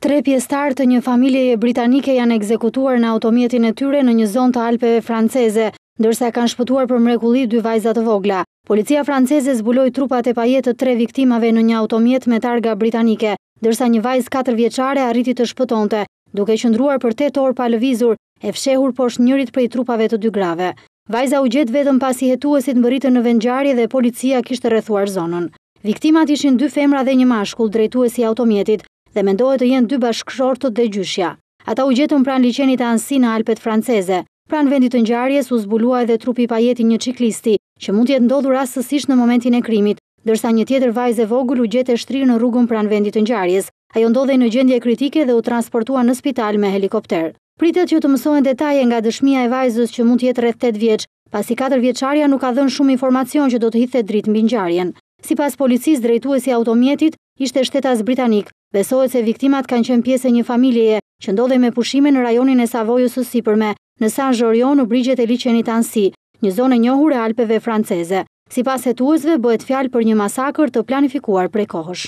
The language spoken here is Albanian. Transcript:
3 pjesëtar të një familjeje britanike janë ekzekutuar në automjetin e tyre në një zonë të Alpeve franceze, ndërsa kanë shpëtuar për mrekulli 2 vajza të vogla. Policia franceze zbuloi trupat e pajet të 3 viktimave në një automjet me targa britanike, ndërsa një vajzë 4 vjeçare arriti të shpëtonte, duke qëndruar për 8 orë pa lëvizur, e fshehur poshtë njërit prej trupave të 2 grave. Vajza u gjet vetëm pasi hetuesit mbërritën në vendngjarje dhe policia kishte rrethuar zonën. Viktimat ishin 2 femra dhe një mashkull, drejtuesi i automjetit, dhe mendohet të jenë 2 bashkëshortët dhe gjyshja. Ata u gjetën pranë liçenit të Annecy në Alpet franceze. Pranë vendit të ngjarjes u zbulua edhe trupi i pajeti një ciklisti, që mund të jetë ndodhur rastësisht në momentin e krimit, ndërsa një tjetër vajzë e vogël u gjet e shtrirë në rrugën pranë vendit të ngjarjes. Ajo ndodhej në gjendje kritike dhe u transportua në spital me helikopter. Pritet që të mësohen detaje nga dëshmia e vajzës që mund të jetë rreth 8 vjeç, pasi 4 vjeçaria nuk ka dhënë shumë informacion që do të hidhte dritë mbi ngjarjen. Sipas policisë, drejtuesi i automjetit ishte shtetas britanik. Besohet se viktimat kanë qenë pjesë e një familjeje që ndodhej me pushime në rajonin e Savojës së Sipërme, në Saint-Jorion në brigjet e liçenit Annecy, një zonë e njohur e Alpeve franceze. Sipas hetuesve, bëhet fjalë për një masakër të planifikuar prej kohësh.